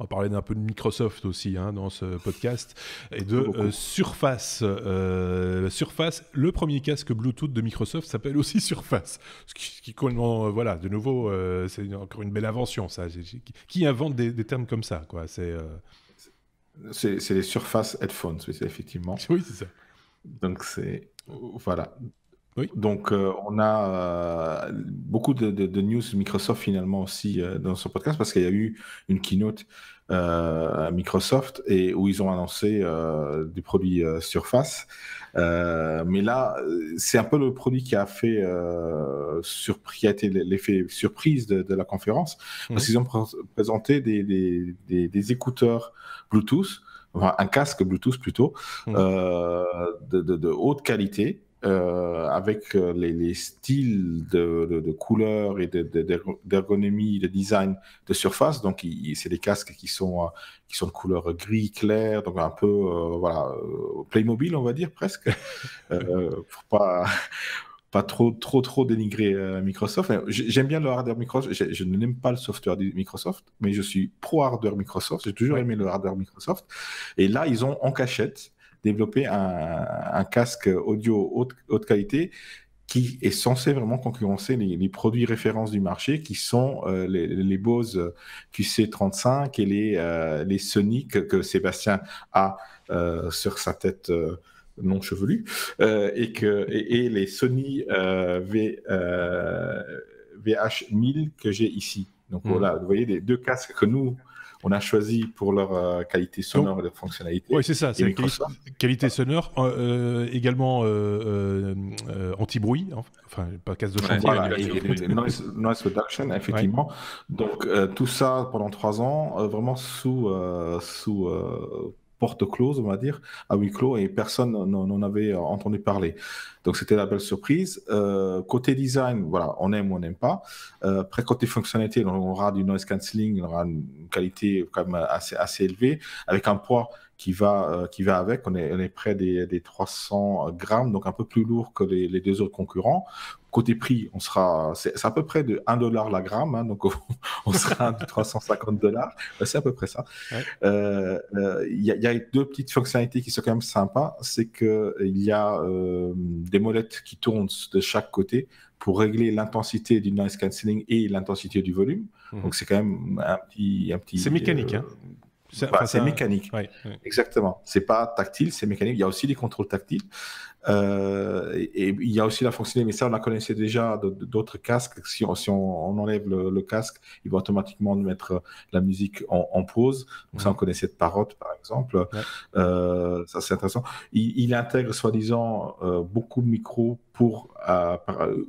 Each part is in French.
on va parler d'un peu de Microsoft aussi dans ce podcast, et de Surface. Surface, le premier casque Bluetooth de Microsoft s'appelle aussi Surface. Ce qui voilà, de nouveau, c'est encore une belle invention, ça. Qui invente des termes comme ça, quoi. C'est les Surface Headphones, c'est effectivement. Oui, c'est ça. Donc, voilà. Oui. Donc, on a beaucoup de news Microsoft finalement aussi dans ce podcast, parce qu'il y a eu une keynote à Microsoft où ils ont annoncé des produits Surface. Mais là, c'est un peu le produit qui a fait qui a été l'effet surprise de la conférence, parce qu'ils ont présenté des écouteurs Bluetooth, enfin un casque Bluetooth plutôt, de haute qualité. Avec les styles de couleurs et d'ergonomie, de design de Surface. Donc, c'est des casques qui sont de couleur gris clair, donc un peu Playmobil, on va dire presque, pour pas trop dénigrer Microsoft. J'aime bien le hardware Microsoft. Je n'aime pas le software de Microsoft, mais je suis pro hardware Microsoft. J'ai toujours aimé le hardware Microsoft. Et là, ils ont en cachette développer un casque audio haute qualité qui est censé vraiment concurrencer les produits références du marché, qui sont les Bose QC35 et les Sony que Sébastien a sur sa tête non chevelue, et les Sony VH1000 que j'ai ici. Donc voilà, vous voyez les deux casques que nous on a choisi pour leur qualité sonore et leur fonctionnalité. Oui, c'est ça, c'est qualité sonore, également anti-bruit, enfin pas casque de chantier. Voilà, et noise reduction, effectivement. Donc tout ça pendant 3 ans, vraiment sous porte close, on va dire, à huis clos, et personne n'en avait entendu parler. Donc c'était la belle surprise. Côté design, voilà, on aime ou on n'aime pas. Après, côté fonctionnalité, on aura du noise cancelling, on aura une qualité quand même assez élevée, avec un poids qui va avec. On est près des 300 grammes, donc un peu plus lourd que les deux autres concurrents. Côté prix, c'est à peu près de $1 la gramme, donc on sera à $350. C'est à peu près ça. Il y a deux petites fonctionnalités qui sont quand même sympas. C'est qu'il y a des molettes qui tournent de chaque côté pour régler l'intensité du noise cancelling et l'intensité du volume. Donc c'est quand même un petit. C'est mécanique, c'est mécanique. Ouais. Exactement. C'est pas tactile, c'est mécanique. Il y a aussi des contrôles tactiles. Et il y a aussi la fonctionnalité, mais ça on la connaissait déjà d'autres casques. Si on enlève le casque, il va automatiquement mettre la musique en pause. Donc ça on connaissait de Parrot par exemple. Ça c'est intéressant. Il intègre soi-disant beaucoup de micros pour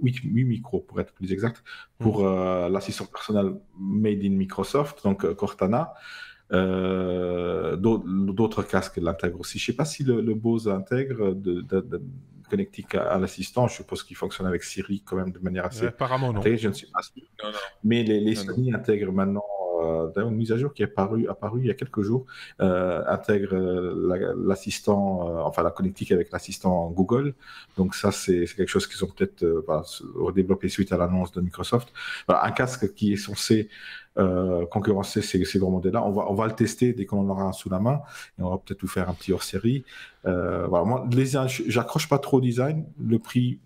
8 micros pour être plus exact, pour l'assistant personnel made in Microsoft, donc Cortana. D'autres casques l'intègrent aussi. Je ne sais pas si le Bose intègre de connectique à l'assistant. Je suppose qu'il fonctionne avec Siri quand même de manière assez apparemment non. Je ne suis pas sûr. Non. Mais les Sony intègrent maintenant une mise à jour qui est apparue il y a quelques jours, intègre l'assistant, enfin la connectique avec l'assistant Google. Donc ça, c'est quelque chose qu'ils ont peut-être redéveloppé suite à l'annonce de Microsoft. Voilà, un casque qui est censé concurrencer ces gros modèles-là. On va le tester dès qu'on en aura un sous la main, et on va peut-être vous faire un petit hors-série. Voilà, moi, j'accroche pas trop au design. Le prix,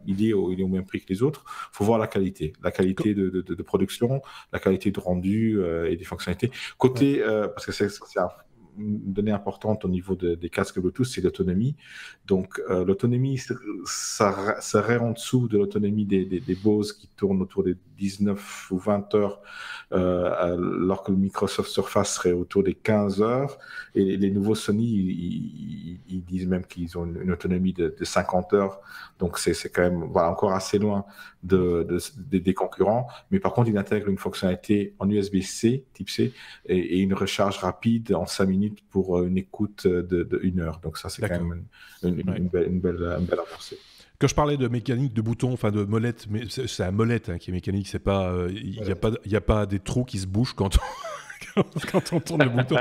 il est au même prix que les autres. Faut voir la qualité de production, la qualité de rendu et des fonctionnalités. Côté, parce que c'est une donnée importante au niveau des casques Bluetooth, c'est l'autonomie. Donc l'autonomie serait en dessous de l'autonomie des Bose qui tournent autour des 19 ou 20 heures, alors que le Microsoft Surface serait autour des 15 heures. Et les nouveaux Sony, ils disent même qu'ils ont une autonomie de 50 heures. Donc c'est quand même encore assez loin des concurrents. Mais par contre, il intègre une fonctionnalité en USB-C, type C, et une recharge rapide en 5 minutes pour une écoute de 1 heure. Donc ça, c'est quand même une belle avancée. Quand je parlais de mécanique de boutons, enfin de molette, mais c'est la molette qui est mécanique, c'est pas, il y a pas des trous qui se bougent quand quand on tourne le bouton.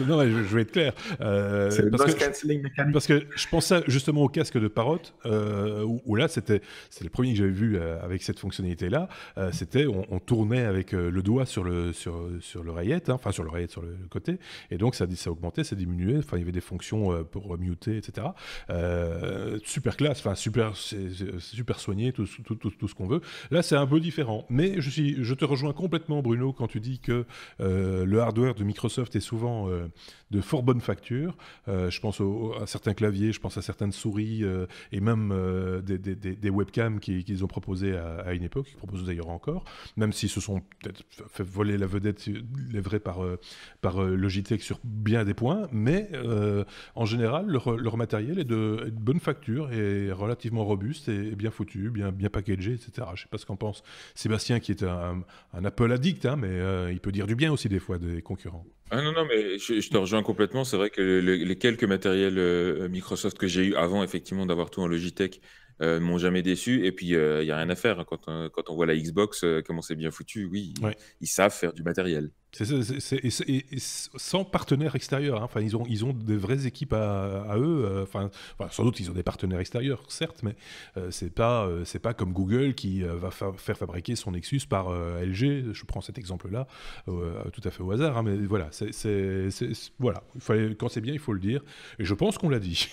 Non, mais je vais être clair. C'est le noise cancelling mécanique. Parce que je pensais justement au casque de Parrot, où là, c'est le premier que j'avais vu avec cette fonctionnalité-là. C'était, on tournait avec le doigt sur l'oreillette, hein, enfin sur l'oreillette, sur le côté, et donc ça augmentait, ça diminuait. Enfin, il y avait des fonctions pour muter, etc. Super classe, enfin super soigné, tout ce qu'on veut. Là, c'est un peu différent, mais je te rejoins complètement, Bruno, quand tu dis que le hardware de Microsoft est souvent de fort bonne facture. Je pense à certains claviers, je pense à certaines souris et même des webcams qu'ils ont proposées à une époque, qu'ils proposent d'ailleurs encore, même s'ils se sont peut-être fait voler la vedette livrée par Logitech sur bien des points, mais en général, leur matériel est de bonne facture et relativement robuste et bien foutu, bien packagé, etc. Je ne sais pas ce qu'en pense Sébastien, qui est un Apple addict, hein, mais il peut dire du bien aussi des fois des concurrents. Ah non, non, mais je te rejoins complètement. C'est vrai que les quelques matériels Microsoft que j'ai eu avant, effectivement, d'avoir tout en Logitech, m'ont jamais déçu. Et puis, il n'y a rien à faire, hein. Quand on voit la Xbox, comment c'est bien foutu, oui, Ouais. ils savent faire du matériel. Et sans partenaire extérieur, hein. Enfin, ils ont des vraies équipes à eux. Enfin, sans doute ils ont des partenaires extérieurs, certes, mais c'est pas comme Google qui va faire fabriquer son Nexus par LG. Je prends cet exemple-là tout à fait au hasard, hein, mais voilà, voilà. Quand c'est bien, il faut le dire. Et je pense qu'on l'a dit.